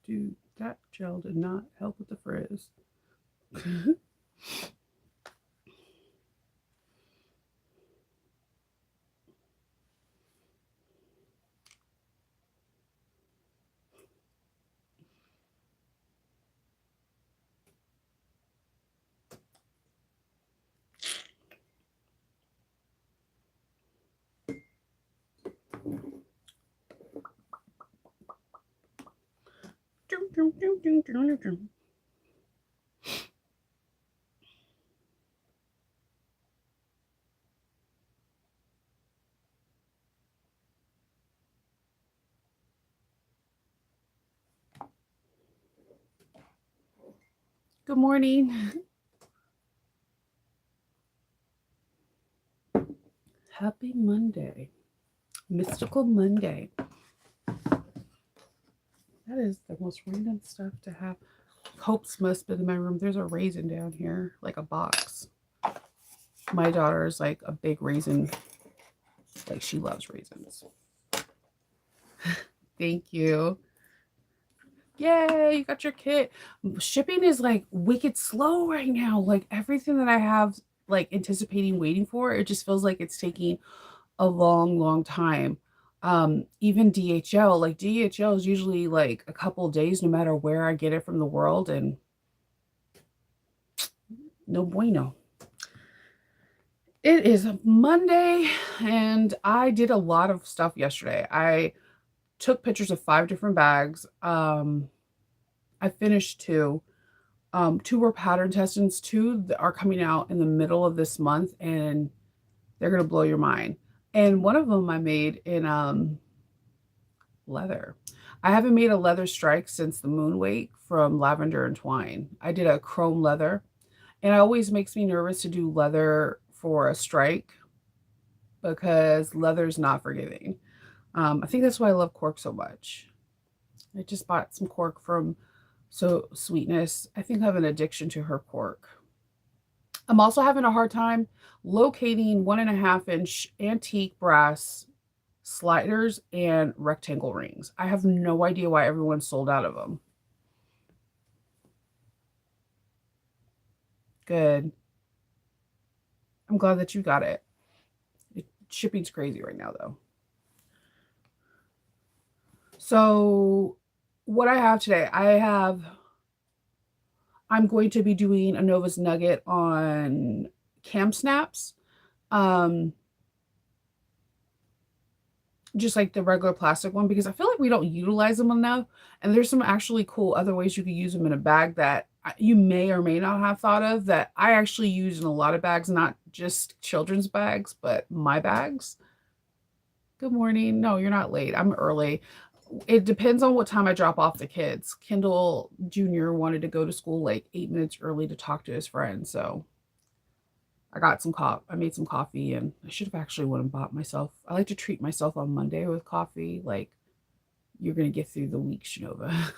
Dude, that gel did not help with the frizz. Good morning. Happy Monday. Mystical Monday. That is the most random stuff to have. Hope's must be in my room. There's a raisin down here, like a box. My daughter is like a big raisin. Like she loves raisins. Thank you. Yay, you got your kit. Shipping is like wicked slow right now. Like everything that I have like anticipating waiting for, it just feels like it's taking a long, long time. Even DHL, like DHL is usually like a couple of days no matter where I get it from the world, and no bueno. It is Monday and I did a lot of stuff yesterday. I took pictures of 5 different bags. I finished 2. 2 were pattern testings, 2 are coming out in the middle of this month, and they're gonna blow your mind. And one of them I made in leather. I haven't made a leather strike since the Moonwake from Lavender and Twine. I did a chrome leather, and it always makes me nervous to do leather for a strike because leather's not forgiving. I think that's why I love cork so much. I just bought some cork from So Sweetness. I think I have an addiction to her cork. I'm also having a hard time locating 1.5-inch antique brass sliders and rectangle rings. I have no idea why everyone sold out of them. Good. I'm glad that you got it. Shipping's crazy right now, though. So, what I have today, I'm going to be doing a Novus Nugget on cam snaps. Um, just like the regular plastic one, because I feel like we don't utilize them enough. And there's some actually cool other ways you could use them in a bag that you may or may not have thought of, that I actually use in a lot of bags, not just children's bags, but my bags. Good morning. No, you're not late. I'm early. It depends on what time I drop off the kids. Kendall Jr. wanted to go to school like 8 minutes early to talk to his friends. So I got some coffee. I made some coffee, and I should have actually went and bought myself. I like to treat myself on Monday with coffee. Like, you're going to get through the week, Shinova.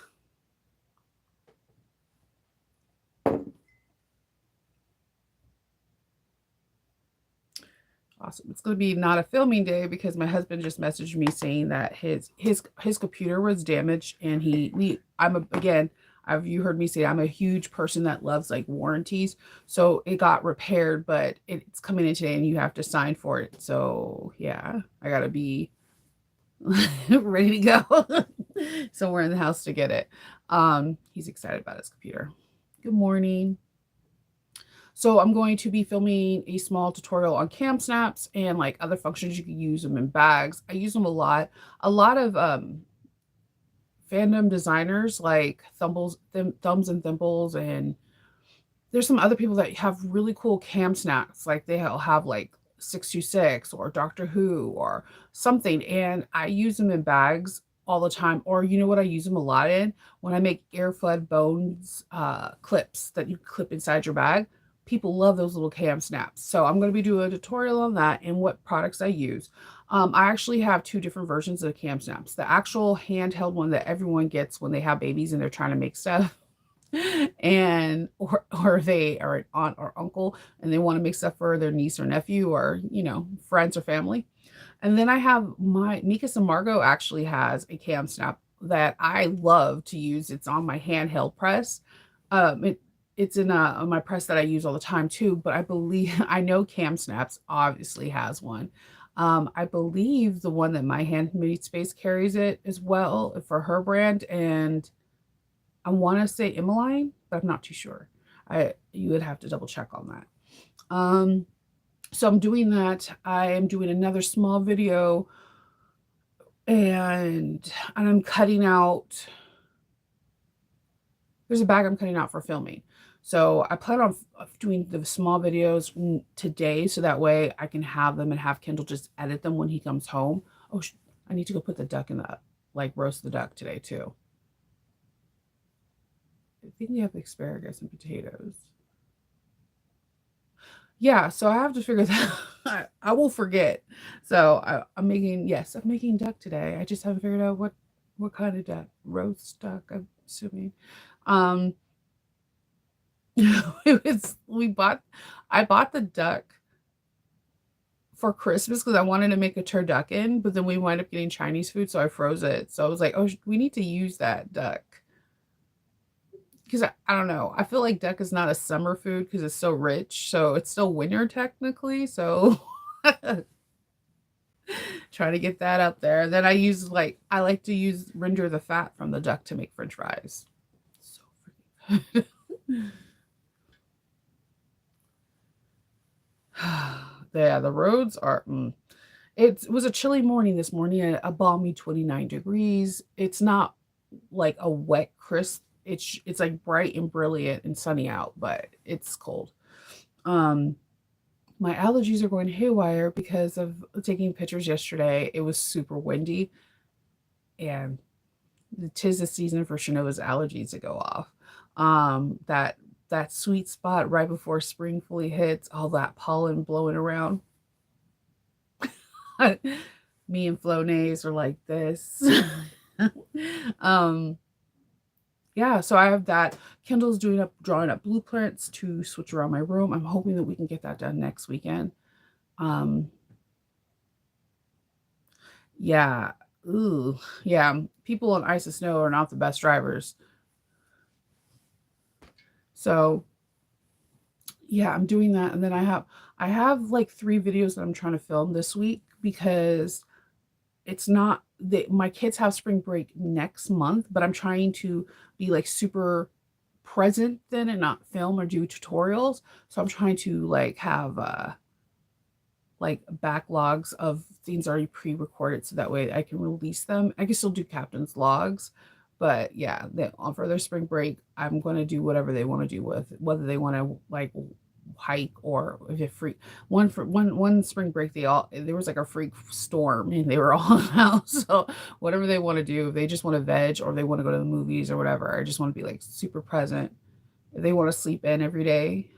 Awesome. It's going to be not a filming day because my husband just messaged me saying that his computer was damaged, and you heard me say I'm a huge person that loves like warranties. So it got repaired, but it's coming in today and you have to sign for it. So yeah, I got to be ready to go somewhere in the house to get it. He's excited about his computer. Good morning. So I'm going to be filming a small tutorial on cam snaps and like other functions. You can use them in bags. I use them a lot. A lot of fandom designers like Thumbs and Thimples, and there's some other people that have really cool cam snaps. Like they'll have like 626 or Doctor Who or something, and I use them in bags all the time. Or you know what I use them a lot in? When I make Airflood Bones clips that you clip inside your bag. People love those little cam snaps. So I'm going to be doing a tutorial on that and what products I use. I actually have 2 different versions of cam snaps. The actual handheld one that everyone gets when they have babies and they're trying to make stuff, and or they are an aunt or uncle and they want to make stuff for their niece or nephew, or friends or family. And then I have my Mika Samargo actually has a cam snap. that I love to use. It's on my handheld press. It's in my press that I use all the time too, but I believe I know Cam Snaps obviously has one. I believe the one that my Handmade Space carries it as well for her brand, and I want to say Emmeline, but I'm not too sure. You would have to double check on that. So I'm doing that. I am doing another small video, and I'm cutting out. There's a bag I'm cutting out for filming. So I plan on doing the small videos today, so that way I can have them and have Kendall just edit them when he comes home. Oh, I need to go put the duck in the, like, roast the duck today too. I think we have asparagus and potatoes. Yeah, so I have to figure that I will forget. So I'm making, yes, I'm making duck today. I just haven't figured out what kind of duck. Roast duck, I'm assuming. Um I bought the duck for Christmas because I wanted to make a turducken, but then we wind up getting Chinese food, so I froze it. So I was like, oh, we need to use that duck. Because I don't know. I feel like duck is not a summer food because it's so rich. So it's still winter technically. So trying to get that up there. Then I like to use render the fat from the duck to make French fries. So freaking yeah, the roads are. It was a chilly morning this morning, a balmy 29 degrees. It's not like a wet, crisp. It's like bright and brilliant and sunny out, but it's cold. My allergies are going haywire because of taking pictures yesterday. It was super windy, and 'tis the season for Shanoa's allergies to go off. That sweet spot right before spring fully hits, all that pollen blowing around. Me and Flonase are like this. Yeah, so I have that. Kendall's drawing up blueprints to switch around my room. I'm hoping that we can get that done next weekend. Yeah. Ooh, yeah. People on ice and snow are not the best drivers. So yeah, I'm doing that. And then I have like 3 videos that I'm trying to film this week because it's not my kids have spring break next month, but I'm trying to be like super present then and not film or do tutorials. So I'm trying to like have like backlogs of things already pre-recorded so that way I can release them. I can still do captain's logs, but yeah, for their spring break, I'm going to do whatever they want to do with whether they want to like hike or if you free one spring break there was like a freak storm and they were all out, so whatever they want to do, if they just want to veg or they want to go to the movies or whatever, I just want to be like super present. If they want to sleep in every day,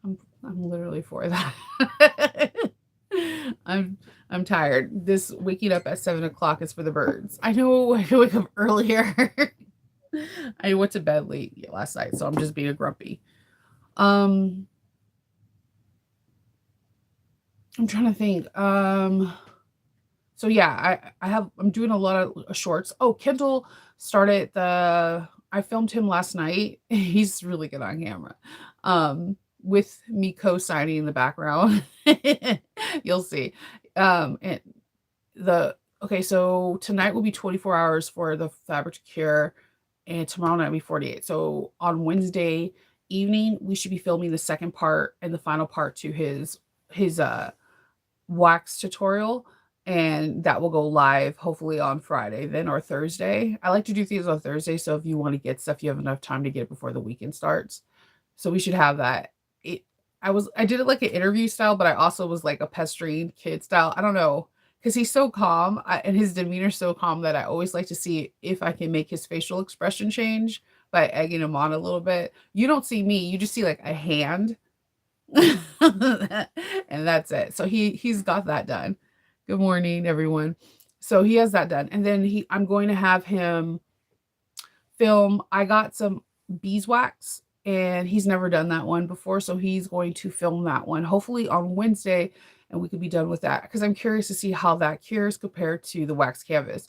I'm literally for that. I'm tired. This waking up at 7 o'clock is for the birds. I know I can wake up earlier. I went to bed late last night, so I'm just being a grumpy. I'm trying to think. So yeah, I'm doing a lot of shorts. Oh, Kendall started I filmed him last night. He's really good on camera. With me co-signing in the background. You'll see. And okay, so tonight will be 24 hours for the fabric to cure, and tomorrow night will be 48. So on Wednesday evening, we should be filming the second part and the final part to his wax tutorial, and that will go live hopefully on Friday then or Thursday. I like to do things on Thursday, so if you want to get stuff, you have enough time to get it before the weekend starts. So we should have that. I did it like an interview style, but I also was like a pestering kid style. I don't know, because he's so calm and his demeanor so calm that I always like to see if I can make his facial expression change by egging him on a little bit. You don't see me, you just see like a hand. And that's it. So he's got that done. Good morning, everyone. So he has that done. And then I'm going to have him film. I got some beeswax and he's never done that one before. So he's going to film that one hopefully on Wednesday, and we could be done with that because I'm curious to see how that cures compared to the wax canvas.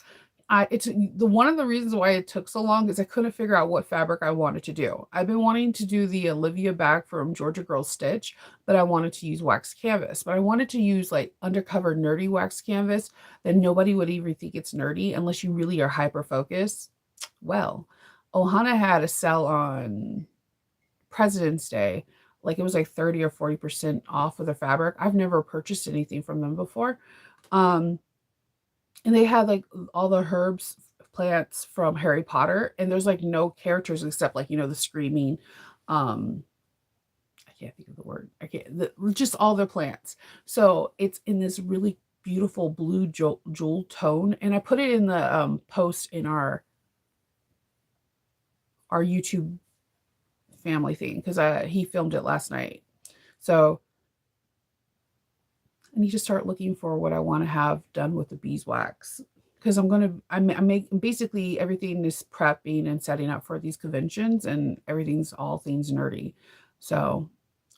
it's the one of the reasons why it took so long is I couldn't figure out what fabric I wanted to do. I've been wanting to do the Olivia bag from Georgia Girl Stitch, but I wanted to use wax canvas. But I wanted to use like undercover nerdy wax canvas that nobody would even think it's nerdy unless you really are hyper focused. Well, Ohana had a sale on President's Day. Like it was like 30 or 40% off of the fabric. I've never purchased anything from them before. Um, and they had like all the herbs plants from Harry Potter, and there's like no characters except like, the screaming, um I can't think of the word. I can't just all their plants. So it's in this really beautiful blue jewel tone, and I put it in the post in our YouTube family thing because he filmed it last night. So I need to start looking for what I want to have done with the beeswax because I'm making basically everything is prepping and setting up for these conventions, and everything's all things nerdy. So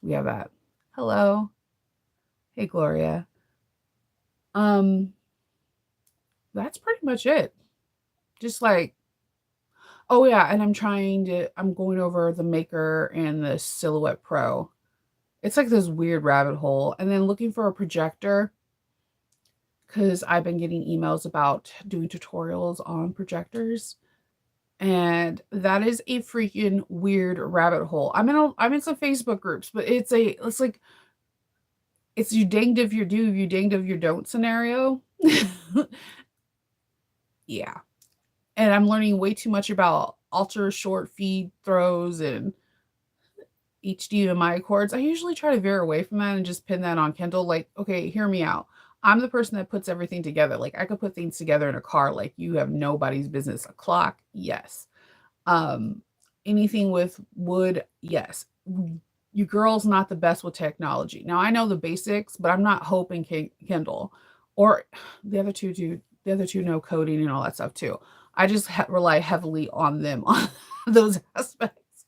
we have that. Hello. Hey, Gloria. Um, that's pretty much it. Just like, oh yeah, and I'm going over the Maker and the Silhouette Pro. It's like this weird rabbit hole. And then looking for a projector because I've been getting emails about doing tutorials on projectors. And that is a freaking weird rabbit hole. I'm in some Facebook groups, but it's like it's you danged if you do, you danged if you don't scenario. Yeah. And I'm learning way too much about ultra short feed throws and HDMI cords. I usually try to veer away from that and just pin that on Kindle. Like, okay, hear me out. I'm the person that puts everything together. Like I could put things together in a car like you have nobody's business. A clock, yes. Um, anything with wood, yes. Your girl's not the best with technology. Now I know the basics, but I'm not hoping Kindle or the other two do. The other two know coding and all that stuff too. I just rely heavily on them on those aspects.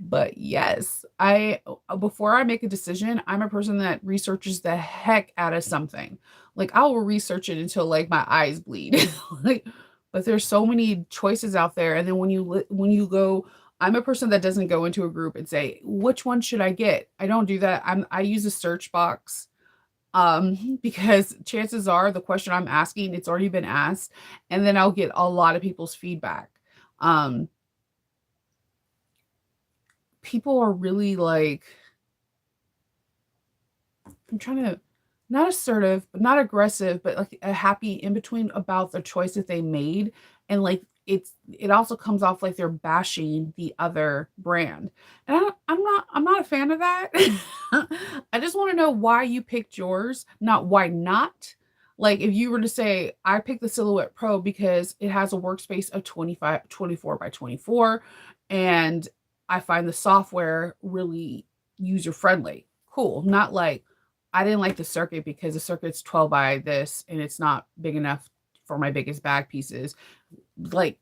But yes, I before I make a decision, I'm a person that researches the heck out of something. Like I will research it until like my eyes bleed. Like, but there's so many choices out there, and then when you go, I'm a person that doesn't go into a group and say which one should I get. I don't do that. I use a search box because chances are the question I'm asking it's already been asked, and then I'll get a lot of people's feedback. Um, people are really like I'm trying to not assertive, but not aggressive, but like a happy in between about the choice that they made. And like it also comes off like they're bashing the other brand. And I'm not a fan of that. I just want to know why you picked yours, not why not. Like if you were to say, I picked the Silhouette Pro because it has a workspace of 24 by 24, and I find the software really user friendly. Cool. Not like I didn't like the circuit because the circuit's 12 by this and it's not big enough for my biggest bag pieces. Like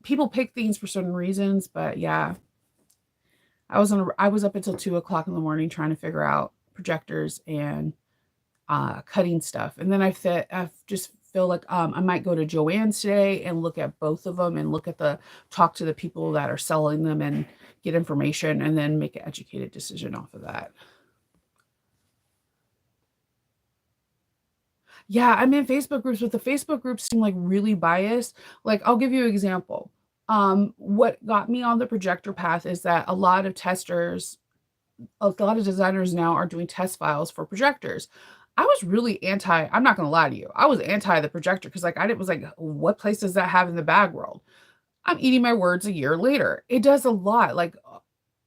people pick things for certain reasons, but yeah, I was up until 2 o'clock in the morning trying to figure out projectors and cutting stuff. And then I just feel like I might go to Joann's today and look at both of them and talk to the people that are selling them and get information and then make an educated decision off of that. Yeah, I'm in Facebook groups, but the Facebook groups seem like really biased. Like, I'll give you an example. What got me on the projector path is that a lot of designers now are doing test files for projectors. I was really anti, I'm not gonna lie to you. I was anti the projector because like I didn't was like, what place does that have in the bag world? I'm eating my words a year later. It does a lot. Like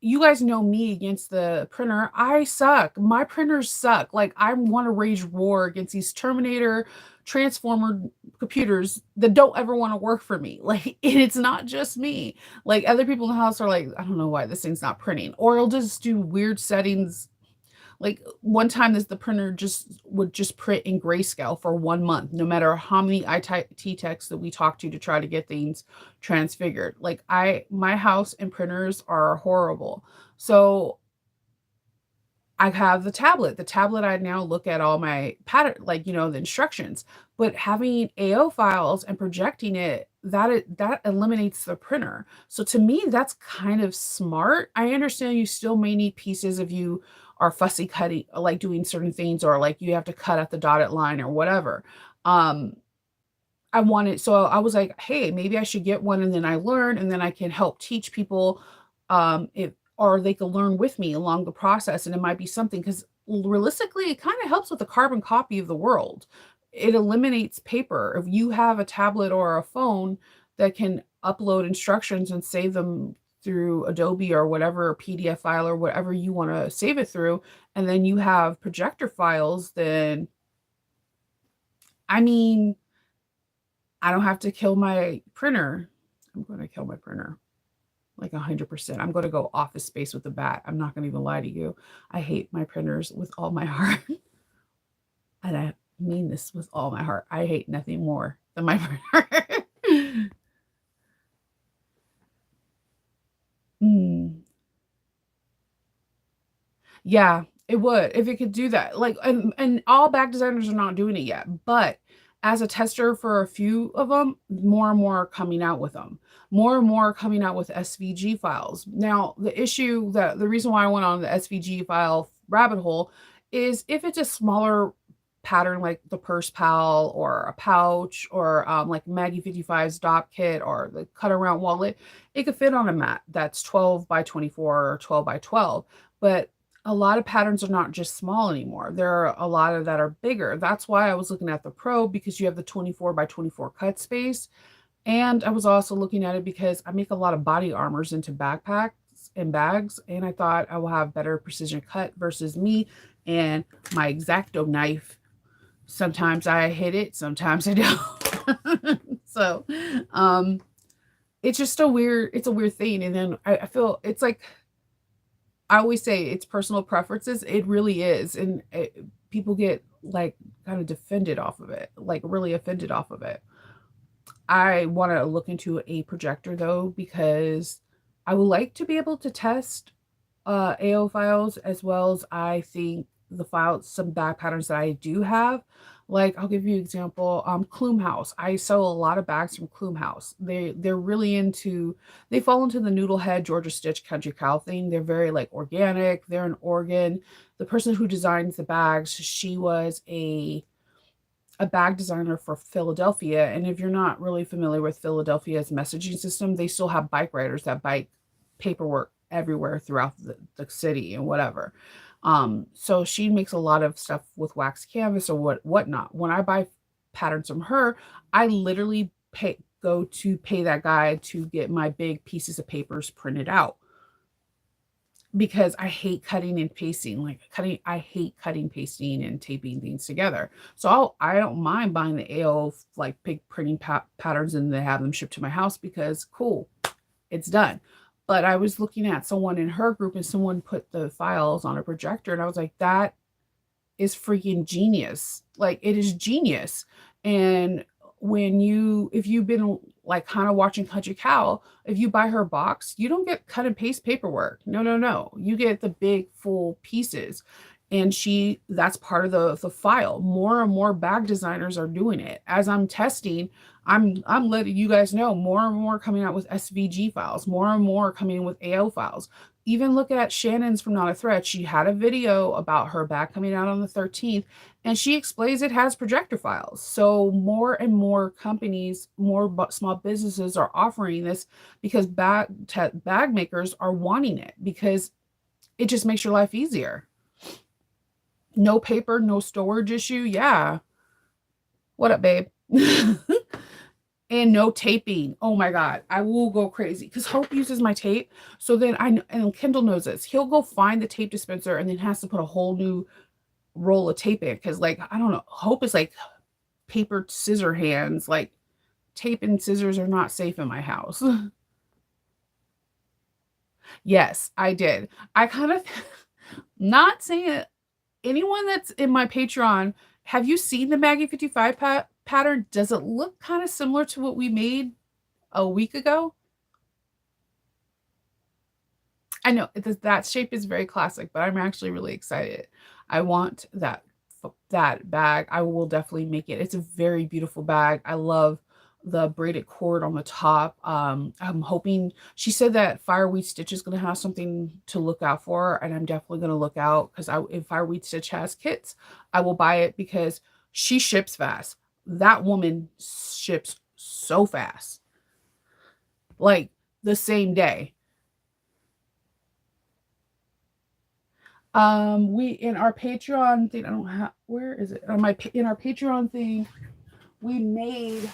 you guys know me against the printer. I suck. My printers suck. Like I want to rage war against these Terminator Transformer computers that don't ever want to work for me. Like and it's not just me. Like other people in the house are like, I don't know why this thing's not printing. Or it'll just do weird settings. Like one time the printer would just print in grayscale for 1 month, no matter how many IT techs that we talk to try to get things transfigured. Like my house and printers are horrible. So I have the tablet. The tablet, I now look at all my pattern, like, the instructions. But having AO files and projecting it, that eliminates the printer. So to me, that's kind of smart. I understand you still may need pieces if you are fussy cutting, like doing certain things, or like you have to cut at the dotted line or whatever. Um, I wanted, so I was like, hey, maybe I should get one, and then I learn, and then I can help teach people, if, or they can learn with me along the process. And it might be something, because realistically, it kind of helps with the carbon copy of the world. It eliminates paper. If you have a tablet or a phone that can upload instructions and save them through Adobe or whatever, PDF file or whatever you want to save it through, and then you have projector files, then I mean, I don't have to kill my printer. I'm going to kill my printer like 100%. I'm going to go Office Space with the bat. I'm not going to even lie to you. I hate my printers with all my heart. And I mean this with all my heart. I hate nothing more than my printer. Mm. Yeah, it would if it could do that. Like, and all back designers are not doing it yet, but as a tester for a few of them, more and more are coming out with them. More and more are coming out with SVG files. Now, the reason why I went on the SVG file rabbit hole is if it's a smaller pattern like the purse pal or a pouch, or like Maggie 55's dot kit or the cut around wallet, it could fit on a mat that's 12 by 24 or 12 by 12. But a lot of patterns are not just small anymore. There are a lot of that are bigger. That's why I was looking at the Pro, because you have the 24 by 24 cut space. And I was also looking at it because I make a lot of body armors into backpacks and bags. And I thought I will have better precision cut versus me and my X-Acto knife. Sometimes I hit it, sometimes I don't. So, it's just it's a weird thing. And then I feel it's like, I always say it's personal preferences. It really is. And people get like kind of defended off of it, like really offended off of it. I want to look into a projector though, because I would like to be able to test AO files, as well as I think the files, some bag patterns that I do have. Like, I'll give you an example. Clume House. I sell a lot of bags from Clume House. They're really into, they fall into the Noodlehead Georgia Stitch Country Cow thing. They're very like organic. They're in Oregon. The person who designs the bags, she was a bag designer for Philadelphia. And if you're not really familiar with Philadelphia's messaging system, they still have bike riders that bike paperwork everywhere throughout the city and whatever. So she makes a lot of stuff with wax canvas or whatnot. When I buy patterns from her, I literally go to pay that guy to get my big pieces of papers printed out, because I hate cutting and pasting. I hate cutting, pasting, and taping things together. So I don't mind buying the AO like big printing patterns, and they have them shipped to my house, because cool, it's done. But I was looking at someone in her group, and someone put the files on a projector, and I was like, that is freaking genius. Like, it is genius. And if you've been like kind of watching Country Cow, if you buy her box, you don't get cut and paste paperwork. No, no, no. You get the big full pieces. And that's part of the file. More and more bag designers are doing it. As I'm testing, I'm letting you guys know, more and more coming out with SVG files, more and more coming in with AO files. Even look at Shannon's from Not a Threat. She had a video about her bag coming out on the 13th, and she explains it has projector files. So more and more companies, more small businesses are offering this, because bag makers are wanting it, because it just makes your life easier. No paper, no storage issue. Yeah. What up, babe? And no taping. Oh my God, I will go crazy, because Hope uses my tape. So then and Kendall knows this. He'll go find the tape dispenser and then has to put a whole new roll of tape in, because like, I don't know, Hope is like paper scissor hands. Like, tape and scissors are not safe in my house. Yes, I did. I kind of not saying it. Anyone that's in my Patreon, have you seen the Maggie 55 pattern? Does it look kind of similar to what we made a week ago? I know that shape is very classic, but I'm actually really excited. I want that bag. I will definitely make it. It's a very beautiful bag. I love the braided cord on the top. I'm hoping she said that Fireweed Stitch is going to have something to look out for, and I'm definitely going to look out because if Fireweed Stitch has kits, I will buy it because she ships fast. That woman ships so fast, like the same day. We in our Patreon thing, I don't have, where is it? On my in our Patreon thing, we made,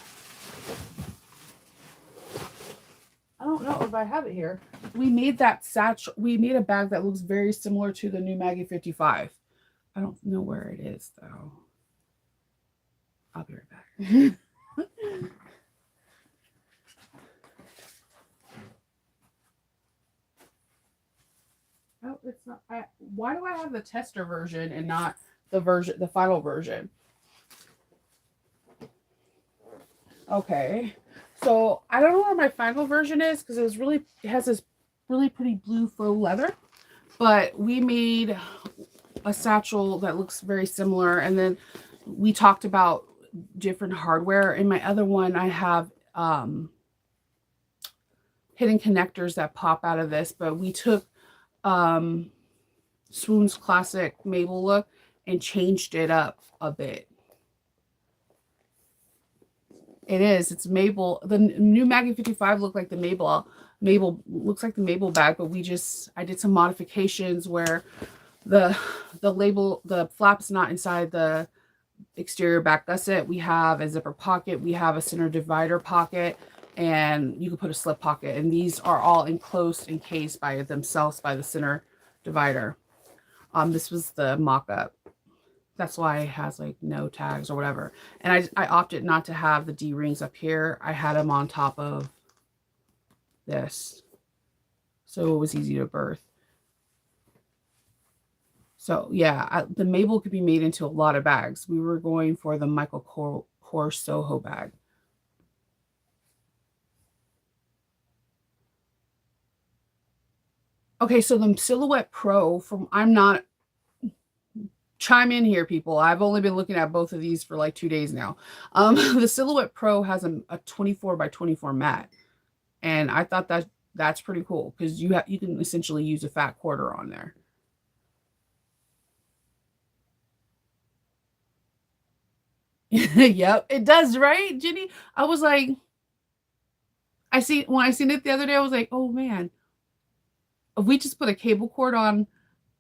I don't know if I have it here. We made that satchel, we made a bag that looks very similar to the new Maggie 55. I don't know where it is though. I'll be right back. Oh, it's not. Why do I have the tester version and not the final version? Okay, so I don't know where my final version is because it has this really pretty blue faux leather, but we made a satchel that looks very similar, and then we talked about different hardware. In my other one, I have hidden connectors that pop out of this, but we took Swoon's classic Mabel look and changed it up a bit. It is. It's Mabel. The new Maggie 55 looked like the Mabel looks like the Mabel bag, but I did some modifications where the label, the flap's not inside the exterior back gusset. We have a zipper pocket. We have a center divider pocket, and you can put a slip pocket. And these are all enclosed, encased by themselves by the center divider. This was the mock-up. That's why it has like no tags or whatever. And I opted not to have the D-rings up here. I had them on top of this, so it was easy to birth. So yeah, the Mabel could be made into a lot of bags. We were going for the Michael Kors Soho bag. Okay, so the Silhouette Pro from, I'm not, chime in here, people. I've only been looking at both of these for like 2 days now. The Silhouette Pro has a 24 by 24 mat, and I thought that's pretty cool because you can essentially use a fat quarter on there. Yep, it does, right, Jenny? I was like, when I seen it the other day, I was like, oh man, if we just put a cable cord on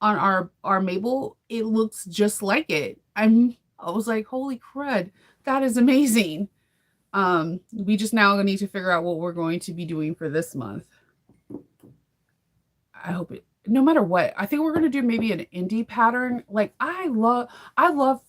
our Mabel, it looks just like it. I was like, holy crud, that is amazing. We just now need to figure out what we're going to be doing for this month. I hope it, no matter what, I think we're going to do maybe an indie pattern. Like I love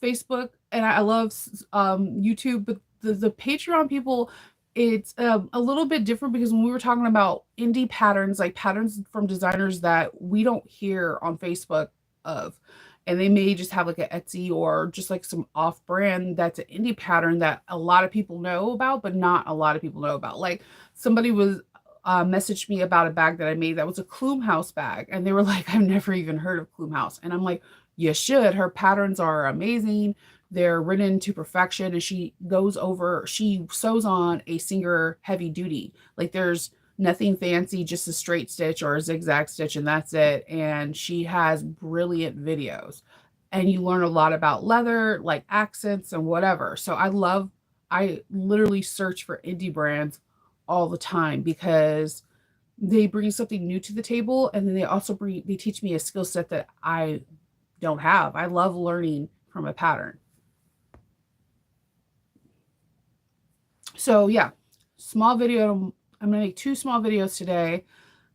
Facebook and I love YouTube, but the Patreon people, it's a little bit different because when we were talking about indie patterns, like patterns from designers that we don't hear on Facebook of, and they may just have like an Etsy or just like some off brand that's an indie pattern that a lot of people know about, but not a lot of people know about. Like somebody was messaged me about a bag that I made that was a Clume House bag, and they were like, I've never even heard of Clume House, and I'm like, you should. Her patterns are amazing. They're written to perfection, and she sews on a Singer heavy duty. Like there's nothing fancy, just a straight stitch or a zigzag stitch, and that's it. And she has brilliant videos, and you learn a lot about leather, like accents and whatever. So I literally search for indie brands all the time because they bring something new to the table, and then they teach me a skill set that I don't have. I love learning from a pattern. So yeah, small video. I'm gonna make 2 small videos today,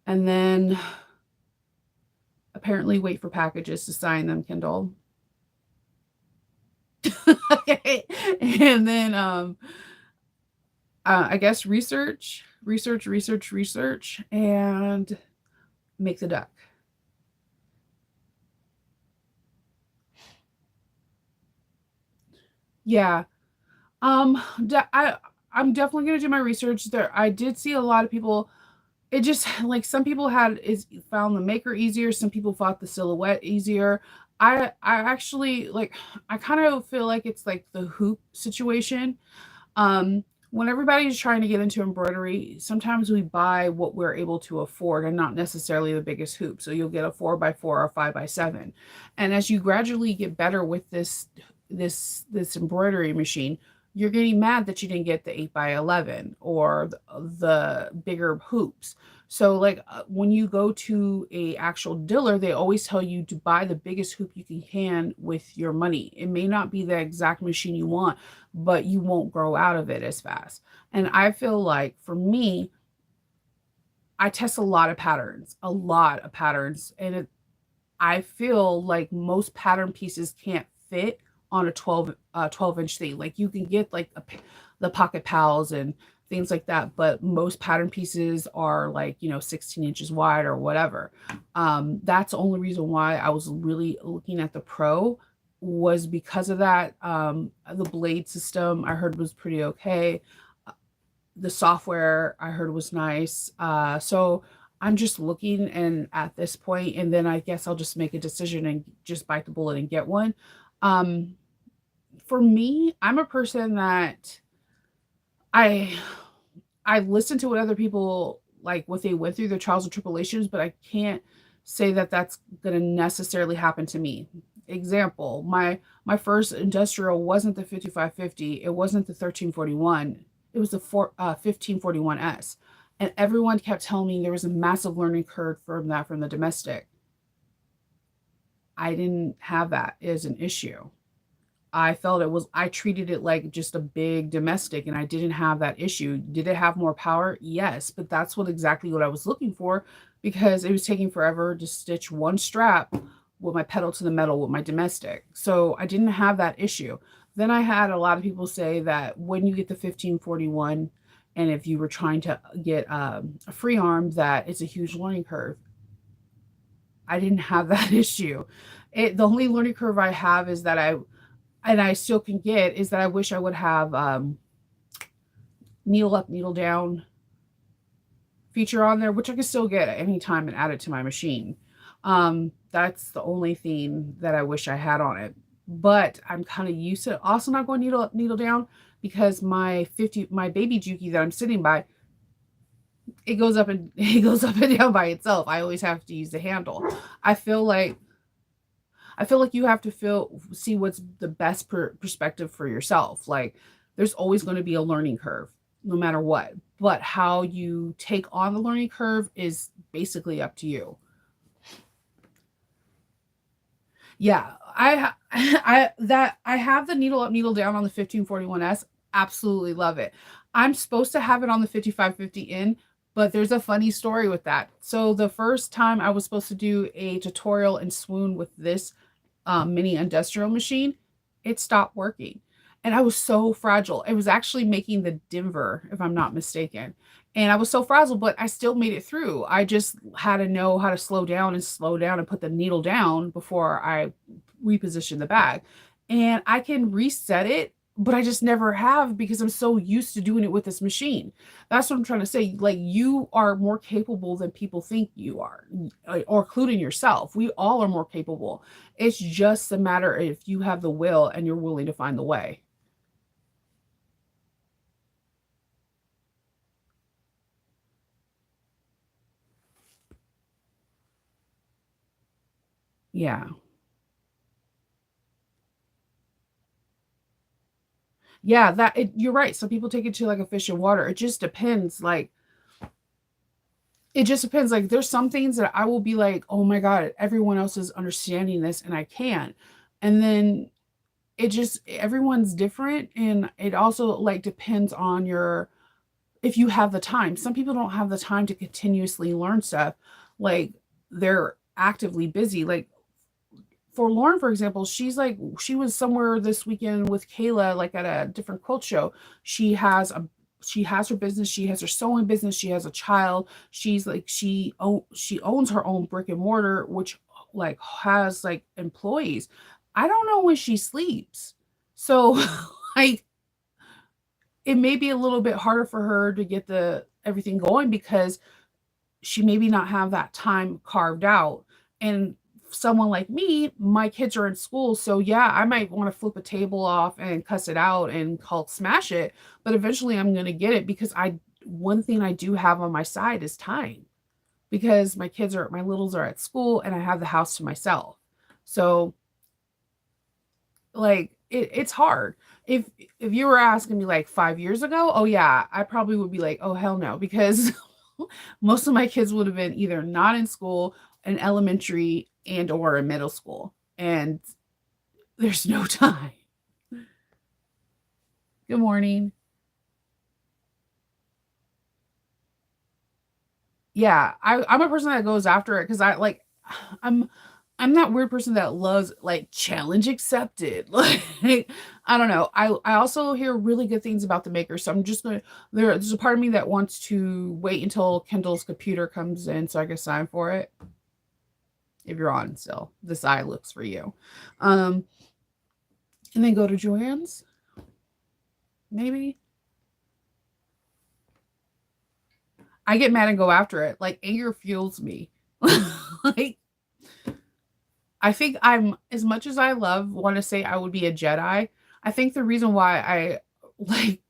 and then apparently wait for packages to sign them, Kindle. Okay. And then I guess research, and make the duck. Yeah. I'm definitely gonna do my research. There, I did see a lot of people it just like some people had is found the maker easier, some people thought the silhouette easier. I actually like I kind of feel like it's like the hoop situation. Um, when everybody's trying to get into embroidery, sometimes we buy what we're able to afford and not necessarily the biggest hoop. So you'll get a 4x4 or 5x7. And as you gradually get better with this embroidery machine, you're getting mad that you didn't get the 8x11 or the bigger hoops. So like when you go to a actual dealer, they always tell you to buy the biggest hoop you can with your money. It may not be the exact machine you want, but you won't grow out of it as fast. And I feel like for me, I test a lot of patterns, and I feel like most pattern pieces can't fit on a 12-inch thing. Like you can get like the Pocket Pals and things like that, but most pattern pieces are like, 16 inches wide or whatever. That's the only reason why I was really looking at the Pro was because of that. The blade system I heard was pretty okay. The software I heard was nice. So I'm just looking and at this point, and then I guess I'll just make a decision and just bite the bullet and get one. Um, for me, I'm a person that I I listen to what other people like what they went through, their trials and tribulations, but I can't say that that's going to necessarily happen to me. Example, my first industrial wasn't the 5550, it wasn't the 1341, it was the 1541S. And everyone kept telling me there was a massive learning curve from the domestic. I didn't have that as an issue. I felt I treated it like just a big domestic and I didn't have that issue. Did it have more power? Yes, but that's exactly what I was looking for because it was taking forever to stitch one strap with my pedal to the metal with my domestic. So I didn't have that issue. Then I had a lot of people say that when you get the 1541 and if you were trying to get a free arm, that it's a huge learning curve. I didn't have that issue. The only learning curve I have is that I still can get is that I wish I would have needle up, needle down feature on there, which I can still get at any time and add it to my machine. That's the only thing that I wish I had on it. But I'm kind of used to also not going needle up, needle down because my baby Juki that I'm sitting by, it goes up and it goes up and down by itself. I always have to use the handle. I feel like I feel like you have to see what's the best perspective for yourself. Like there's always going to be a learning curve no matter what. But how you take on the learning curve is basically up to you. Yeah, I have the needle up, needle down on the 1541S. Absolutely love it. I'm supposed to have it on the 5550N, but there's a funny story with that. So the first time I was supposed to do a tutorial in Swoon with this mini industrial machine, it stopped working. And I was so fragile. It was actually making the Denver, if I'm not mistaken. And I was so frazzled, but I still made it through. I just had to know how to slow down and put the needle down before I reposition the bag. And I can reset it, but I just never have because I'm so used to doing it with this machine. That's what I'm trying to say. Like you are more capable than people think you are, or including yourself. We all are more capable. It's just a matter if you have the will and you're willing to find the way. Yeah. Yeah, you're right. Some people take it to like a fish in water. It just depends. Like it just depends. Like there's some things that I will be like, oh my God, everyone else is understanding this and I can't. And then it just everyone's different. And it also like depends on your if you have the time. Some people don't have the time to continuously learn stuff. Like they're actively busy. Like for Lauren, for example, she was somewhere this weekend with Kayla, like at a different quilt show. She has a she has her business, she has her sewing business, she has a child. She's like she owns her own brick and mortar, which like has like employees. I don't know when she sleeps. So like it may be a little bit harder for her to get the everything going because she maybe not have that time carved out. And someone like me, my kids are in school, so yeah, I might want to flip a table off and cuss it out and call smash it, but eventually I'm going to get it because I one thing I do have on my side is time, because my littles are at school and I have the house to myself. So like it's hard. If you were asking me like 5 years ago, oh yeah, I probably would be like, oh hell no, because most of my kids would have been either not in school, in elementary, and or in middle school, and there's no time. Good morning. Yeah, I'm a person that goes after it because I like I'm I'm that weird person that loves like challenge accepted. Like I don't know. I also hear really good things about the maker, so I'm just gonna there's a part of me that wants to wait until Kindle's computer comes in so I can sign for it. If you're on still, this eye looks for you. Um, and then go to Joann's, maybe. I get mad and go after it. Like anger fuels me. Like I think I'm as much as I love want to say I would be a Jedi. I think the reason why I like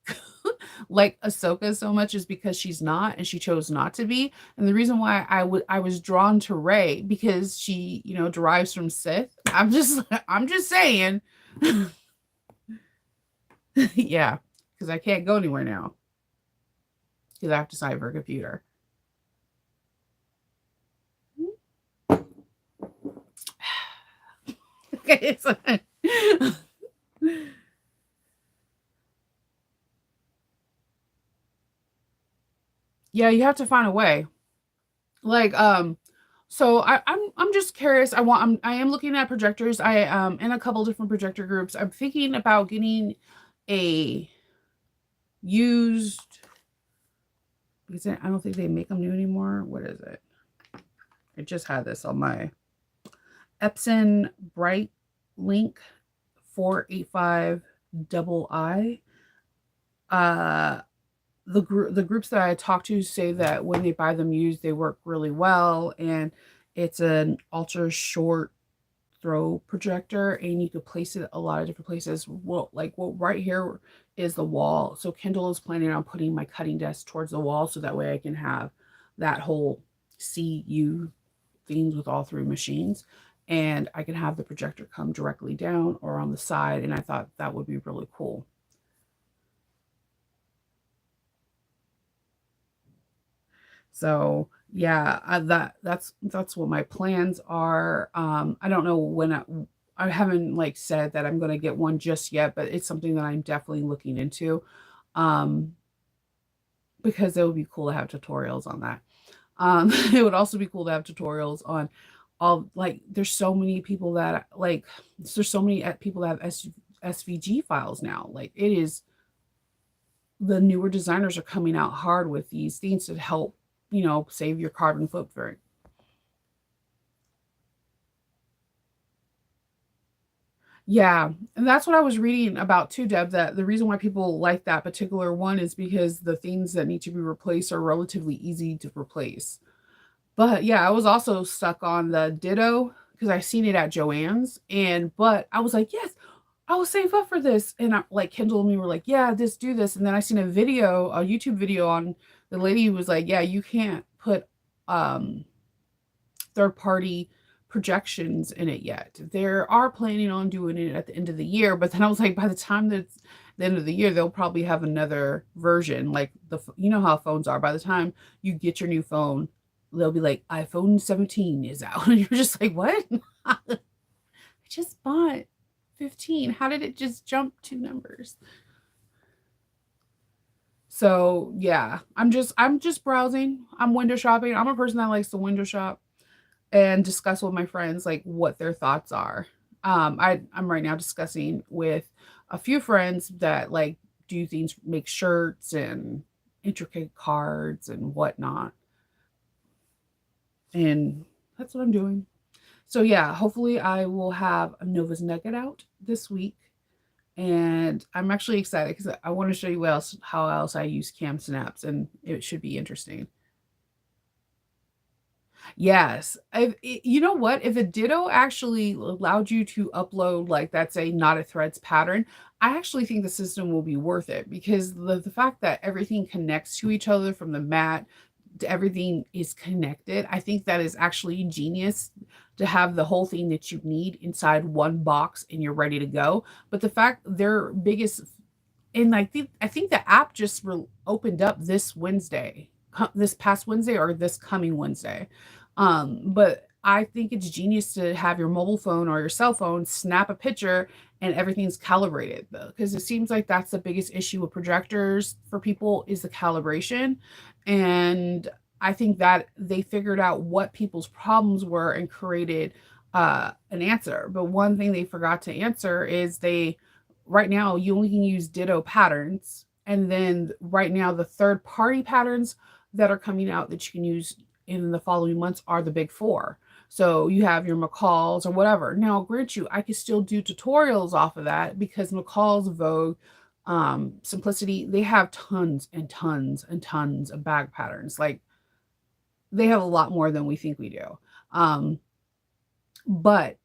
like Ahsoka so much is because she's not and she chose not to be. And the reason why I was drawn to Rey because she, derives from Sith. I'm just saying. Yeah, because I can't go anywhere now because I have to sign for a computer. Okay, so yeah, you have to find a way. Like, so I'm just curious. I am looking at projectors. I in a couple different projector groups. I'm thinking about getting a used because I don't think they make them new anymore. What is it? I just had this on my Epson Bright Link 485 double I. Uh the groups that I talk to say that when they buy them used, they work really well, and it's an ultra short throw projector, and you could place it a lot of different places. Well, right here is the wall. So Kindle is planning on putting my cutting desk towards the wall, so that way I can have that whole CU themes with all three machines, and I can have the projector come directly down or on the side. And I thought that would be really cool. So yeah, that's what my plans are. I don't know when I haven't like said that I'm going to get one just yet, but it's something that I'm definitely looking into. Um, because it would be cool to have tutorials on that. It would also be cool to have tutorials on all like there's so many people that like there's so many people that have SVG files now. Like it is the newer designers are coming out hard with these things to help, save your carbon footprint. Yeah, and that's what I was reading about too, Deb, that the reason why people like that particular one is because the things that need to be replaced are relatively easy to replace. But yeah, I was also stuck on the Ditto because I seen it at Joann's, and but I was like, yes, I will save up for this. And like Kendall and me were like, yeah, just do this. And then I seen a YouTube video on the lady who was like, yeah, you can't put um third party projections in it yet. They are planning on doing it at the end of the year, but then I was like, by the time that's the end of the year, they'll probably have another version. Like you know how phones are. By the time you get your new phone, they'll be like iPhone 17 is out, and you're just like, what? I just bought 15. How did it just jump two numbers? So yeah, I'm just browsing. I'm window shopping. I'm a person that likes to window shop and discuss with my friends like what their thoughts are. I'm right now discussing with a few friends that like do things, make shirts and intricate cards and whatnot, and that's what I'm doing. So yeah, hopefully I will have a Nova's Nugget out this week, and I'm actually excited because I want to show you how else I use cam snaps, and it should be interesting. Yes. You know what? If a Ditto actually allowed you to upload, like, that's a not a threads pattern, I actually think the system will be worth it because the fact that everything connects to each other from the mat to everything is connected, I think that is actually genius to have the whole thing that you need inside one box and you're ready to go. But the fact their biggest, and I think the app just opened up this Wednesday, this past Wednesday or this coming Wednesday. But I think it's genius to have your mobile phone or your cell phone snap a picture and everything's calibrated though, because it seems like that's the biggest issue with projectors for people is the calibration. And I think that they figured out what people's problems were and created an answer. But one thing they forgot to answer is they right now you only can use Ditto patterns, and then right now the third party patterns that are coming out that you can use in the following months are the big four. So you have your McCall's or whatever. Now, I'll grant you, I could still do tutorials off of that because McCall's, Vogue, Simplicity, they have tons and tons and tons of bag patterns. Like they have a lot more than we think we do. Um, but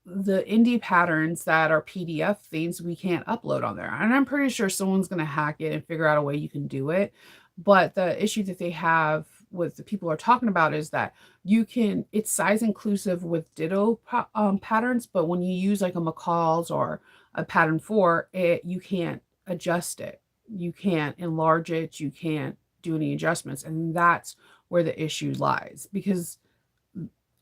the indie patterns that are PDF things we can't upload on there. And I'm pretty sure someone's going to hack it and figure out a way you can do it. But the issue that they have with the people are talking about is that it's size inclusive with Ditto patterns, but when you use like a McCall's or a pattern 4, you can't adjust it. You can't enlarge it. You can't do any adjustments. And that's where the issue lies because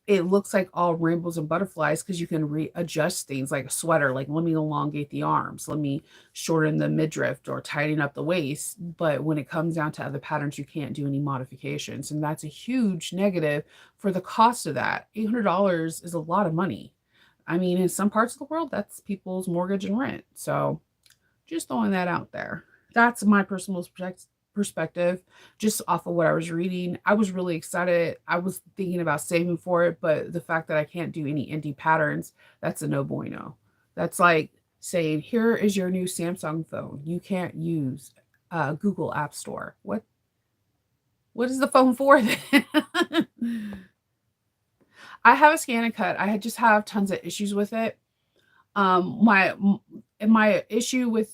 it looks like all rainbows and butterflies because you can readjust things like a sweater, like let me elongate the arms, let me shorten the midriff or tighten up the waist. But when it comes down to other patterns, you can't do any modifications. And that's a huge negative for the cost of that. $800 is a lot of money. I mean, in some parts of the world, that's people's mortgage and rent. So just throwing that out there. That's my personal perspective, just off of what I was reading. I was really excited. I was thinking about saving for it, but the fact that I can't do any indie patterns, that's a no bueno. That's like saying, here is your new Samsung phone. You can't use Google App Store. What is the phone for then? I have a scan and cut. Just have tons of issues with it. My issue with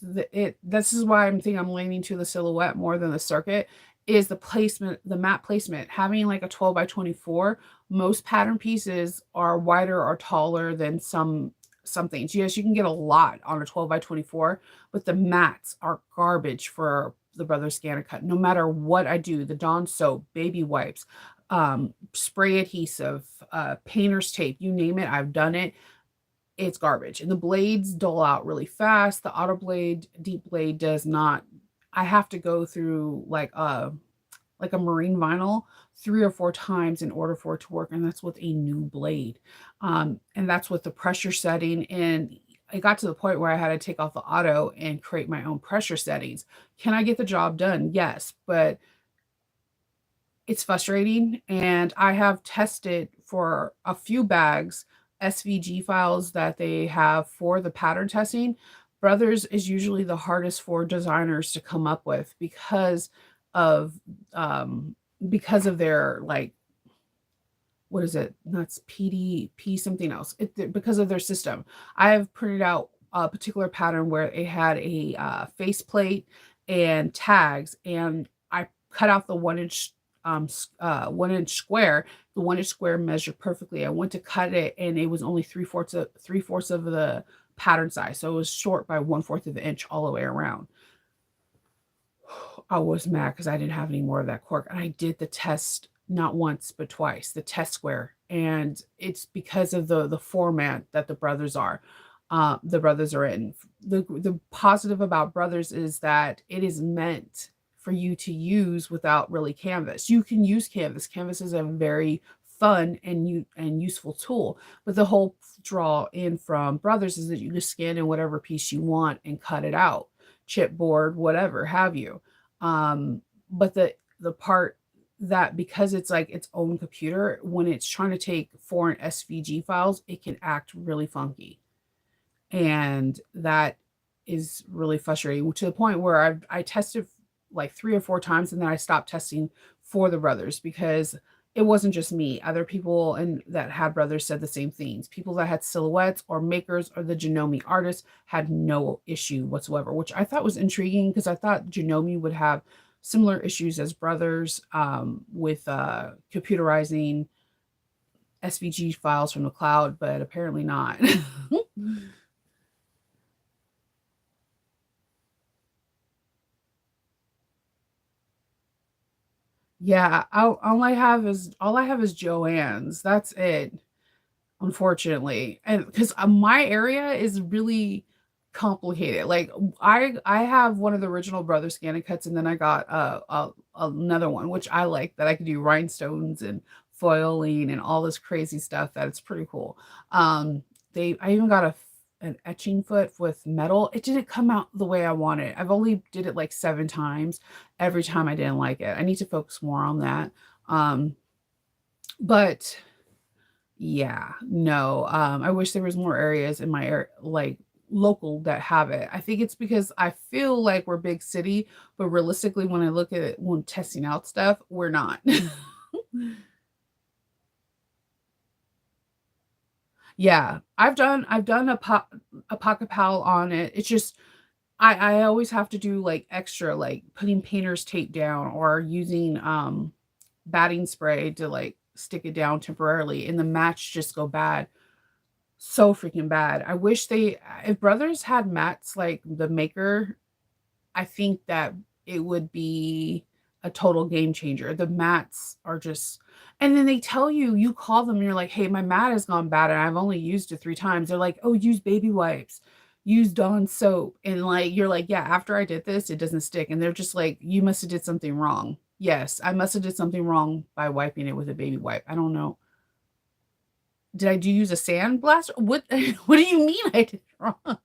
this is why I'm thinking I'm leaning to the silhouette more than the circuit, is the placement, the mat placement. Having like a 12 by 24, most pattern pieces are wider or taller than some things. Yes, you can get a lot on a 12 by 24, but the mats are garbage for the Brothers Scan and Cut. No matter what I do, the Dawn soap, baby wipes, spray adhesive, painter's tape, you name it, I've done it. It's garbage. And the blades dull out really fast. The auto blade, deep blade does not. I have to go through like a marine vinyl 3 or 4 times in order for it to work. And that's with a new blade. And that's with the pressure setting. And I got to the point where I had to take off the auto and create my own pressure settings. Can I get the job done? Yes. But it's frustrating. And I have tested for a few bags SVG files that they have for the pattern testing. Brothers is usually the hardest for designers to come up with of because of their like what is it? That's PDP something else. Because of their system. I have printed out a particular pattern where it had a faceplate and tags, and I cut out the 1 inch square. The 1 inch square measured perfectly. I went to cut it, and it was only three-fourths of the pattern size, so it was short by 1/4 of an inch all the way around. I was mad because I didn't have any more of that cork, and I did the test not once but twice, the test square, and it's because of the format that the brothers are in. The positive about brothers is that it is meant for you to use without really canvas. You can use canvas. Canvas is a very fun and useful tool, but the whole draw in from brothers is that you just scan in whatever piece you want and cut it out, chipboard, whatever have you. But the part that, because it's like its own computer, when it's trying to take foreign SVG files, it can act really funky. And that is really frustrating, to the point where I tested like 3 or 4 times, and then I stopped testing for the brothers because it wasn't just me. Other people and that had brothers said the same things. People that had silhouettes or makers or the Janome artists had no issue whatsoever, which I thought was intriguing because I thought Janome would have similar issues as brothers with computerizing SVG files from the cloud, but apparently not. Yeah, all I have is Joanne's. That's it. Unfortunately, and because my area is really complicated. Like I have one of the original Brother Cuts, and then I got another one which I like that I can do rhinestones and foiling and all this crazy stuff. That it's pretty cool. They I even got an etching foot with metal. It didn't come out the way I wanted. I've only did it like 7 times. Every time I didn't like it. I need to focus more on that. Um, but yeah, no, I wish there was more areas in my area, like local that have it. I think it's because I feel like we're big city, but realistically, when I look at it, when testing out stuff, we're not. Yeah, I've done a pocket pal on it. It's just I always have to do like extra, like putting painter's tape down or using batting spray to like stick it down temporarily, and the match just go bad. So freaking bad. I wish they if Brothers had mats like the Maker, I think that it would be a total game changer. The mats are just and then they tell you, you call them and you're like, "Hey, my mat has gone bad and I've only used it 3 times." They're like, "Oh, use baby wipes. Use Dawn soap." And like you're like, "Yeah, after I did this, it doesn't stick." And they're just like, "You must have did something wrong." Yes, I must have did something wrong by wiping it with a baby wipe. I don't know. Did I do use a sand blaster? What what do you mean I did wrong?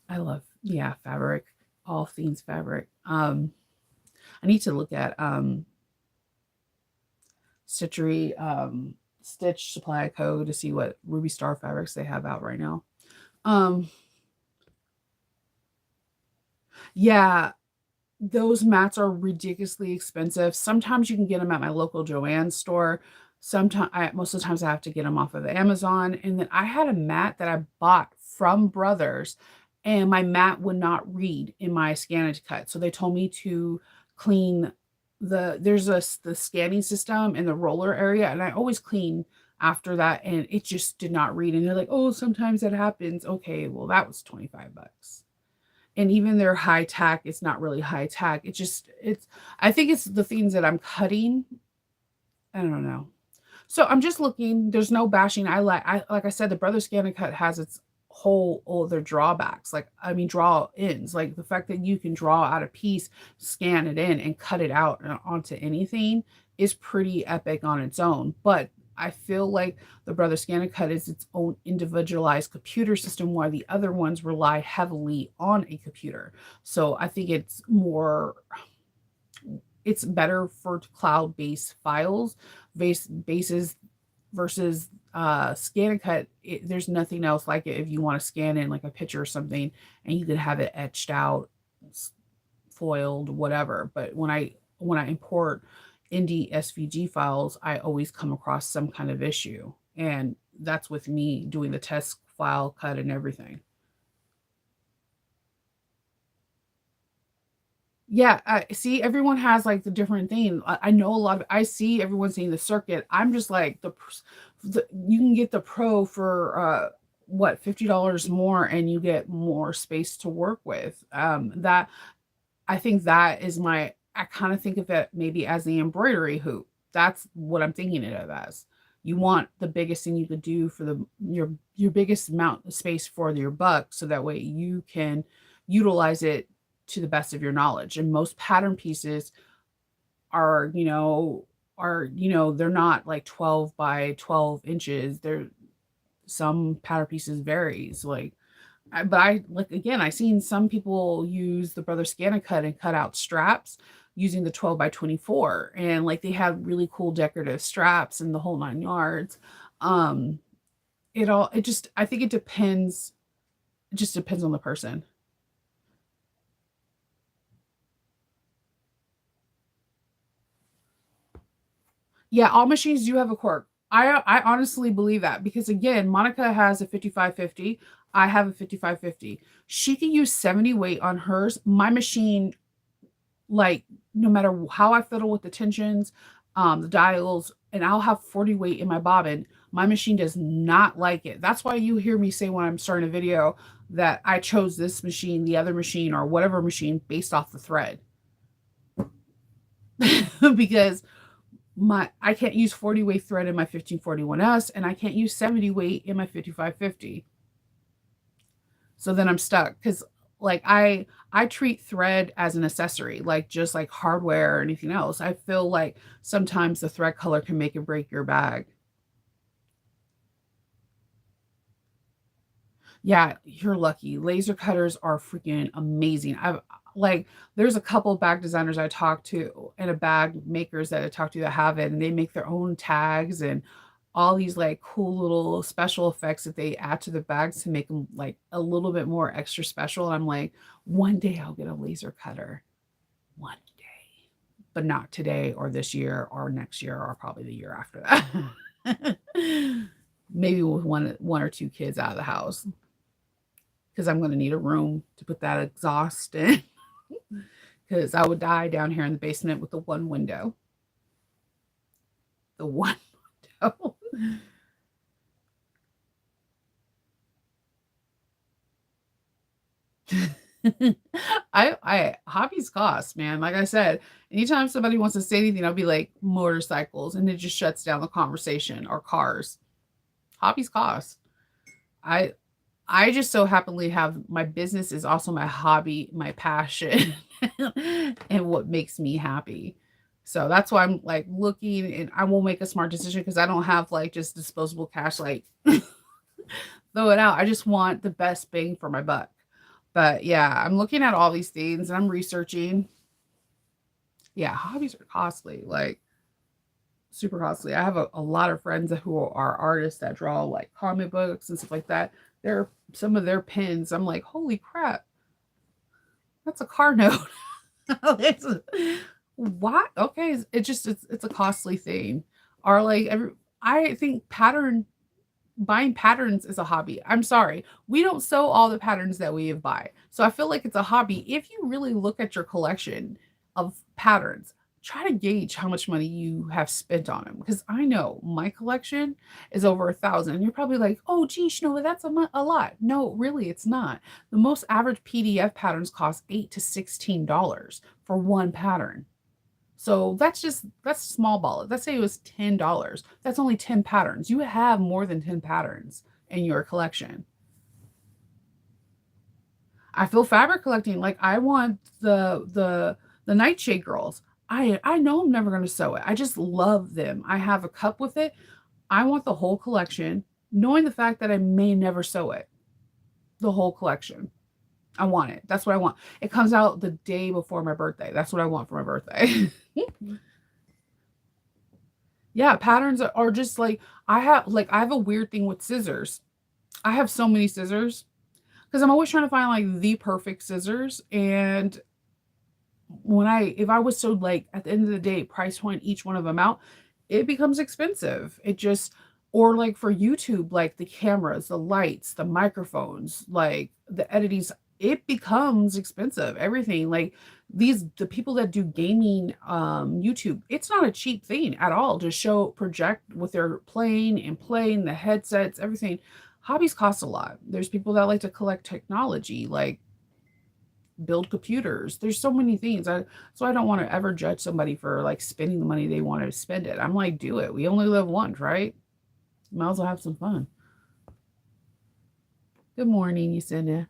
I love, yeah, fabric, all things fabric. I need to look at Stitchery, Stitch Supply Co to see what Ruby Star fabrics they have out right now. Um, yeah, those mats are ridiculously expensive. Sometimes you can get them at my local Joann store. Sometimes, most of the times, I have to get them off of Amazon. And then I had a mat that I bought from Brothers, and my mat would not read in my scan and cut. So they told me to clean there's the scanning system in the roller area, and I always clean after that, and it just did not read. And they're like, "Oh, sometimes that happens." Okay, well, that was 25 bucks. And even their high tack, it's not really high tack. It's I think it's the things that I'm cutting. I don't know. So I'm just looking. There's no bashing. Like I said, the Brother Scan Cut has its whole other drawbacks. Like I mean, draw ins. Like the fact that you can draw out a piece, scan it in, and cut it out onto anything is pretty epic on its own. But I feel like the Brother Scan Cut is its own individualized computer system, while the other ones rely heavily on a computer. So I think it's better for cloud-based files, bases versus scan and cut. There's nothing else like it if you want to scan in like a picture or something and you could have it etched out, foiled, whatever. But when I import indie SVG files, I always come across some kind of issue. And that's with me doing the test file cut and everything. Yeah, I see everyone has, like, the different thing. I know a lot of I see everyone saying the circuit. I'm just like, the you can get the Pro for, what, $50 more, and you get more space to work with. That I think that is my I kinda think of it maybe as the embroidery hoop. That's what I'm thinking it of as. You want the biggest thing you could do for your biggest amount of space for your buck, so that way you can utilize it to the best of your knowledge. And most pattern pieces they're not like 12 by 12 inches. They're some pattern pieces varies. Like but I like again, I seen some people use the Brother Cut and cut out straps using the 12 by 24. And like they have really cool decorative straps and the whole 9 yards. Um, it just I think it just depends on the person. Yeah, all machines do have a quirk. I honestly believe that because again, Monica has a 5550. I have a 5550. She can use 70 weight on hers. My machine, like, no matter how I fiddle with the tensions, the dials, and I'll have 40 weight in my bobbin. My machine does not like it. That's why you hear me say when I'm starting a video that I chose this machine, the other machine, or whatever machine based off the thread. Because I can't use 40 weight thread in my 1541S and I can't use 70 weight in my 5550. So then I'm stuck because like I treat thread as an accessory, like just like hardware or anything else. I feel like sometimes the thread color can make or break your bag. Yeah, you're lucky. Laser cutters are freaking amazing. I've like there's a couple bag designers I talked to and a bag makers that I talked to that have it, and they make their own tags and all these like cool little special effects that they add to the bags to make them like a little bit more extra special. And I'm like, one day I'll get a laser cutter. One day. But not today or this year or next year or probably the year after that. Maybe with one or two kids out of the house because I'm going to need a room to put that exhaust in because I would die down here in the basement with the one window. The one window. I hobbies cost, man. Like I said, anytime somebody wants to say anything, I'll be like motorcycles, and it just shuts down the conversation, or cars. Hobbies cost. I I just so happily have my business is also my hobby, my passion, and what makes me happy. So that's why I'm like looking and I won't make a smart decision because I don't have like just disposable cash like throw it out. I just want the best bang for my buck. But yeah, I'm looking at all these things and I'm researching. Yeah, hobbies are costly, like super costly. I have a lot of friends who are artists that draw like comic books and stuff like that. They're some of their pins. I'm like, holy crap, that's a car note. It's what? Okay, it's a costly thing. Or like I think buying patterns is a hobby. I'm sorry. We don't sew all the patterns that we buy. So I feel like it's a hobby. If you really look at your collection of patterns, try to gauge how much money you have spent on them. Because I know my collection is over 1,000. And you're probably like, oh, geez, no, that's a lot. No, really, it's not. The most average PDF patterns cost $8 to $16 for one pattern. So that's small ball. Let's say it was $10. That's only 10 patterns. You have more than 10 patterns in your collection. I feel fabric collecting. Like I want the Nightshade girls. I know I'm never gonna sew it. I just love them. I have a cup with it. I want the whole collection, knowing the fact that I may never sew it. The whole collection. I want it. That's what I want. It comes out the day before my birthday. That's what I want for my birthday. Yeah, patterns are just like I have a weird thing with scissors. I have so many scissors because I'm always trying to find like the perfect scissors. And if I was so like at the end of the day, price point each one of them out, it becomes expensive. It just or like for YouTube, like the cameras, the lights, the microphones, like the editing, it becomes expensive. Everything like the people that do gaming YouTube, it's not a cheap thing at all to show project with their playing the headsets, everything. Hobbies cost a lot. There's people that like to collect technology, like build computers. There's so many things. So I don't want to ever judge somebody for like spending the money they want to spend it. I'm like, do it. We only live once, right? Might as well have some fun. Good morning, Yesenia.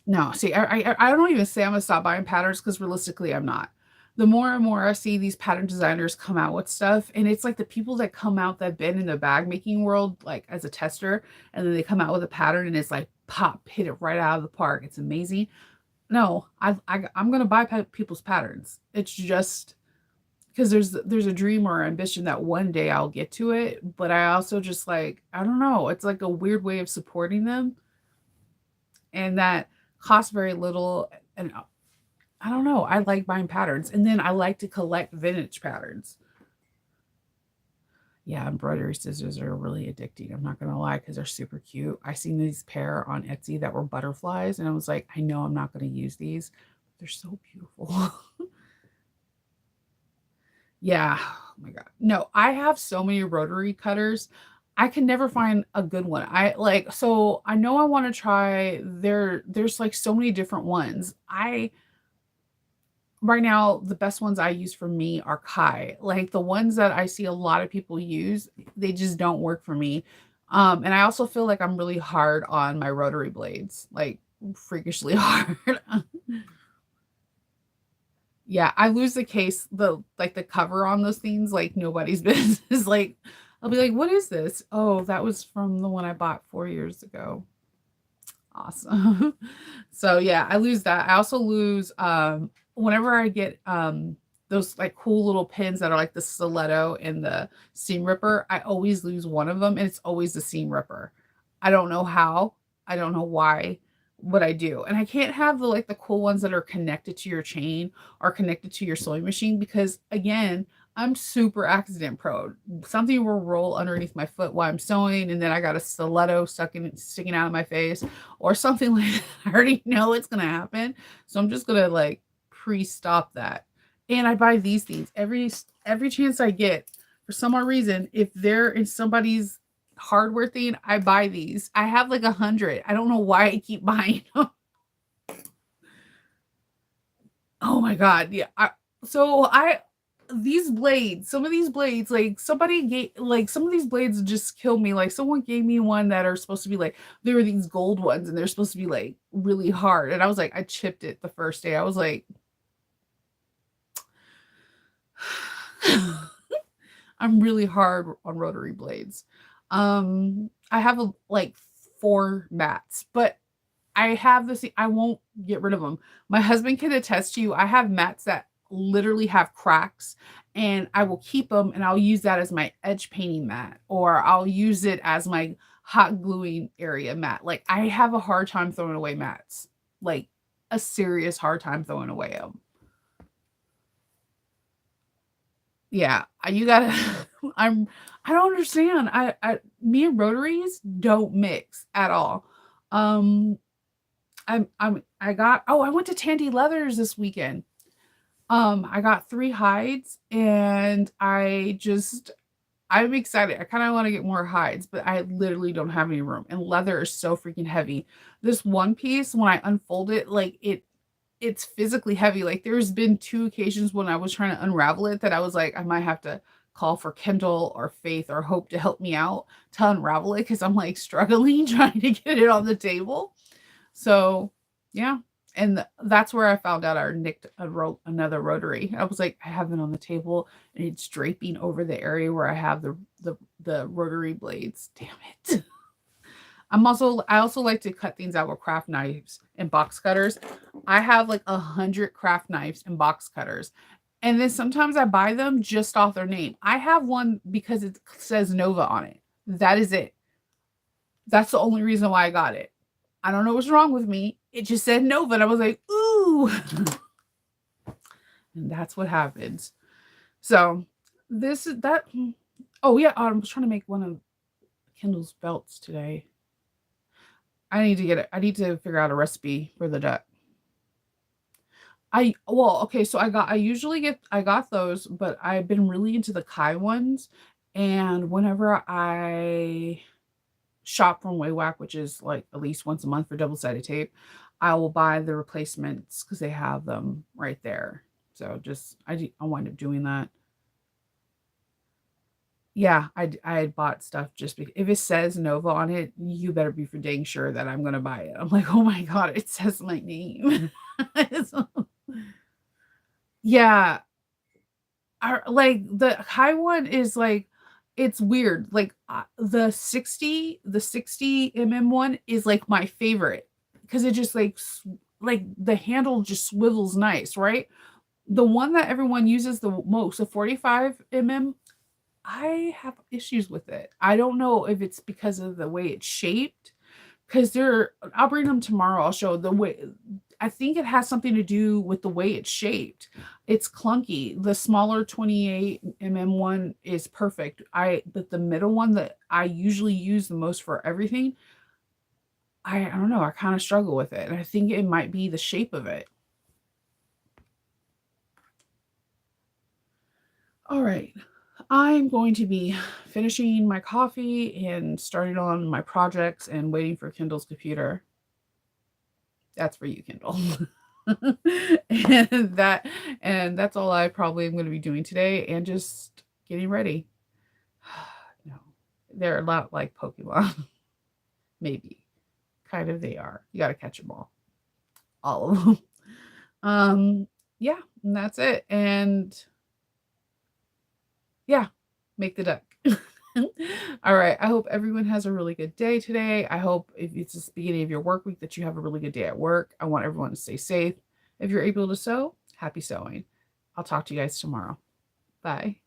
No, see, I don't even say I'm gonna stop buying patterns because realistically, I'm not. The more and more I see these pattern designers come out with stuff, and it's like the people that come out that have been in the bag making world, like as a tester, and then they come out with a pattern and it's like pop, hit it right out of the park. It's amazing. No, I'm gonna buy people's patterns. It's just because there's a dream or ambition that one day I'll get to it, but I also just like I don't know. It's like a weird way of supporting them, and that costs very little. And I don't know. I like buying patterns, and then I like to collect vintage patterns. Yeah, embroidery scissors are really addicting. I'm not gonna lie, because they're super cute. I seen these pair on Etsy that were butterflies, and I was like, I know I'm not gonna use these. They're so beautiful. Yeah. Oh my god. No, I have so many rotary cutters. I can never find a good one. I like so I know I want to try there's like so many different ones. I right now the best ones I use for me are Kai. Like the ones that I see a lot of people use, they just don't work for me. And I also feel like I'm really hard on my rotary blades, like freakishly hard. Yeah, I lose the case, the cover on those things like nobody's business. Like, I'll be like, "What is this?" "Oh, that was from the one I bought 4 years ago." Awesome. So, yeah, I lose that. I also lose, whenever I get, those, like, cool little pins that are like the stiletto and the seam ripper, I always lose one of them, and it's always the seam ripper. I don't know how, I don't know why, but I do, and I can't have the, like, the cool ones that are connected to your chain or connected to your sewing machine because, again, I'm super accident prone. Something will roll underneath my foot while I'm sewing, and then I got a stiletto sticking out of my face or something like that. I already know it's gonna happen, so I'm just gonna, like, pre-stop that. And I buy these things every chance I get. For some odd reason, if they're in somebody's hardware thing, I buy these. I have, like, 100. I don't know why I keep buying them. Oh my god, yeah, so I these blades, some of these blades, like, somebody gave like, some of these blades just kill me, like, someone gave me one that are supposed to be, like they were these gold ones, and they're supposed to be, like, really hard, and I was like I chipped it the first day. I was like I'm really hard on rotary blades. I have, like, 4 mats, but I have this I won't get rid of them. My husband can attest to you, I have mats that literally have cracks, and I will keep them, and I'll use that as my edge painting mat, or I'll use it as my hot gluing area mat. Like, I have a hard time throwing away mats, like, a serious hard time throwing away them. Yeah, you gotta I'm I don't understand. Me and rotaries don't mix at all. Um, I got oh, I went to Tandy Leathers this weekend. I got 3 hides and I'm excited. I kinda wanna get more hides, but I literally don't have any room, and leather is so freaking heavy. This one piece, when I unfold it, like, it's physically heavy. Like, there's been 2 occasions when I was trying to unravel it that I was like, I might have to call for Kindle or Faith or Hope to help me out to unravel it because 'cause I'm, like, struggling trying to get it on the table. So, yeah, and that's where I found out I nicked another rotary. I was like, I have it on the table, and it's draping over the area where I have the rotary blades. Damn it. I also like to cut things out with craft knives and box cutters. I have like 100 craft knives and box cutters. And then sometimes I buy them just off their name. I have one because it says Nova on it. That is it. That's the only reason why I got it. I don't know what's wrong with me. It just said Nova, and I was like, ooh. And that's what happens. So this is that. Oh yeah, I was trying to make one of Kindle's belts today. I need to get it. I need to figure out a recipe for the duck. Okay, so I got those, but I've been really into the Kai ones. And whenever I shop from Waywack, which is like at least once a month for double-sided tape, I will buy the replacements because they have them right there. So I wind up doing that. Yeah, I had bought stuff just because if it says Nova on it, you better be for dang sure that I'm gonna buy it. I'm like, "Oh my god, it says my name." So yeah, like, the high one is, like it's weird, like, the 60 one is, like, my favorite because it just, like, the handle just swivels nice, right? The one that everyone uses the most, the 45 I have issues with it. I don't know if it's because of the way it's shaped, 'cause I'll bring them tomorrow, I'll show the way I think it has something to do with the way it's shaped. It's clunky. The smaller 28 mm one is perfect. But the middle one that I usually use the most for everything, I don't know, I kind of struggle with it. And I think it might be the shape of it. All right. I'm going to be finishing my coffee and starting on my projects and waiting for Kindle's computer. That's for you, Kindle. and that and that's all I probably am going to be doing today, and just getting ready. No, they're a lot like Pokemon. Maybe, kind of, they are. You got to catch them all of them. Yeah, and that's it. And yeah, make the deck. All right. I hope everyone has a really good day today. I hope if it's the beginning of your work week that you have a really good day at work. I want everyone to stay safe. If you're able to sew, happy sewing. I'll talk to you guys tomorrow. Bye.